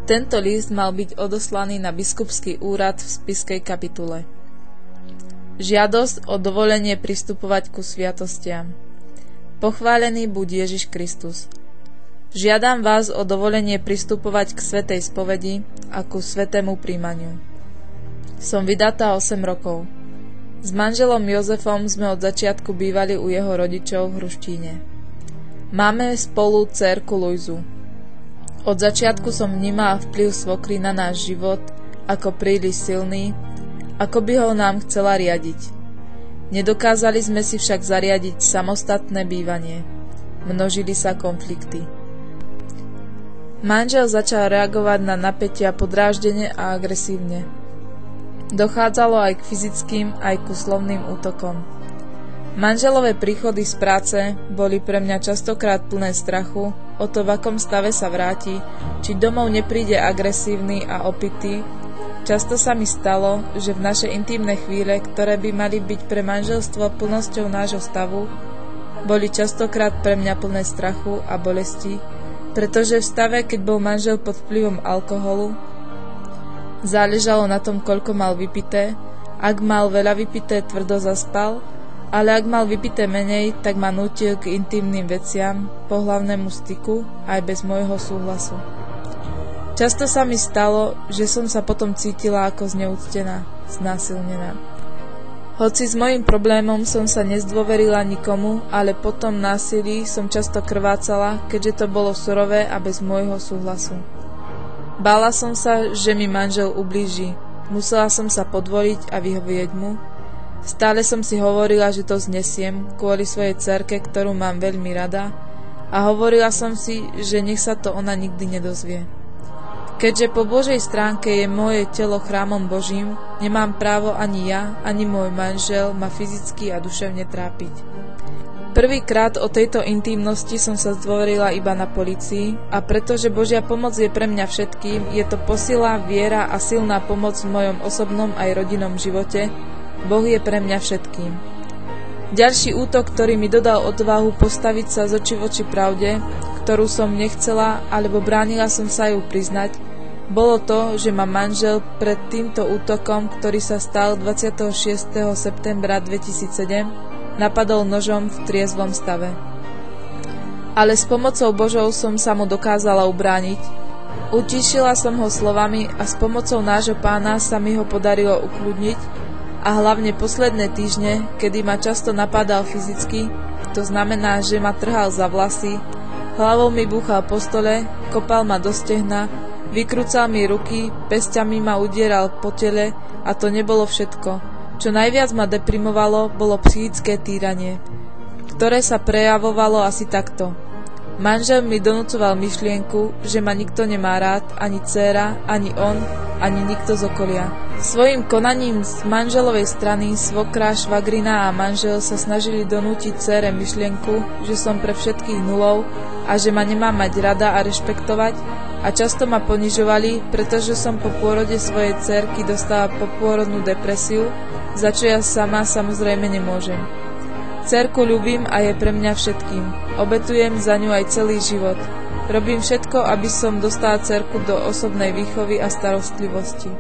Tento list mal byť odoslaný na biskupský úrad v Spišskej kapitule. Žiadosť o dovolenie pristupovať ku sviatostiam. Pochválený buď Ježiš Kristus. Žiadam vás o dovolenie pristupovať k svätej spovedi a ku svätému príjmaniu. Som vydatá 8 rokov. S manželom Jozefom sme od začiatku bývali u jeho rodičov v Hruštíne. Máme spolu dcérku Luizu. Od začiatku som vnímala vplyv svokry na náš život ako príliš silný, ako by ho nám chcela riadiť. Nedokázali sme si však zariadiť samostatné bývanie. Množili sa konflikty. Manžel začal reagovať na napätia podráždene a agresívne. Dochádzalo aj k fyzickým, aj ku slovným útokom. Manželové príchody z práce boli pre mňa častokrát plné strachu o to, v akom stave sa vráti, či domov nepríde agresívny a opitý. Často sa mi stalo, že v naše intimné chvíle, ktoré by mali byť pre manželstvo plnosťou nášho stavu, boli častokrát pre mňa plné strachu a bolesti, pretože v stave, keď bol manžel pod vplyvom alkoholu, záležalo na tom, koľko mal vypité. Ak mal veľa vypité, tvrdo zaspal, ale ak mal vypité menej, tak ma nútil k intimným veciam, pohlavnému styku, aj bez môjho súhlasu. Často sa mi stalo, že som sa potom cítila ako zneúctená, znásilnená. Hoci s mojím problémom som sa nezdôverila nikomu, ale potom násilí som často krvácala, keďže to bolo surové a bez môjho súhlasu. Bála som sa, že mi manžel ublíži. Musela som sa podvoliť a vyhovieť mu. Stále som si hovorila, že to znesiem kvôli svojej dcerke, ktorú mám veľmi rada, a hovorila som si, že nech sa to ona nikdy nedozvie. Keďže po Božej stránke je moje telo chrámom Božím, nemám právo ani ja, ani môj manžel ma fyzicky a duševne trápiť. Prvýkrát o tejto intimnosti som sa zdôverila iba na polícii, a pretože Božia pomoc je pre mňa všetkým, je to posila, viera a silná pomoc v mojom osobnom aj rodinnom živote. Boh je pre mňa všetkým. Ďalší útok, ktorý mi dodal odvahu postaviť sa z očí v oči pravde, ktorú som nechcela, alebo bránila som sa ju priznať, bolo to, že ma manžel pred týmto útokom, ktorý sa stal 26. septembra 2007, napadol nožom v triezvom stave. Ale s pomocou Božou som sa mu dokázala ubrániť. Utíšila som ho slovami a s pomocou nášho Pána sa mi ho podarilo ukľudniť, a hlavne posledné týždne, kedy ma často napádal fyzicky, to znamená, že ma trhal za vlasy, hlavou mi búchal po stole, kopal ma do stehna, vykrúcal mi ruky, pesťami ma udieral po tele, a to nebolo všetko. Čo najviac ma deprimovalo, bolo psychické týranie, ktoré sa prejavovalo asi takto. Manžel mi donúcoval myšlienku, že ma nikto nemá rád, ani dcéra, ani on, ani nikto z okolia. Svojím konaním z manželovej strany svokra, švagrina a manžel sa snažili donútiť dcére myšlienku, že som pre všetkých nulou a že ma nemá mať rada a rešpektovať, a často ma ponižovali, pretože som po pôrode svojej dcérky dostala popôrodnú depresiu, za čo ja sama samozrejme nemôžem. Dcérku ľúbim a je pre mňa všetkým. Obetujem za ňu aj celý život. Robím všetko, aby som dostala dcérku do osobnej výchovy a starostlivosti.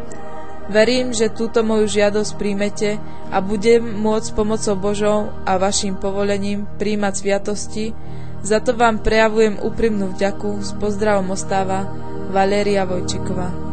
Verím, že túto moju žiadosť príjmete a budem môcť pomocou Božou a vašim povolením príjmať sviatosti. Za to vám prejavujem úprimnú vďaku. S pozdravom ostáva Valéria Vojčiková.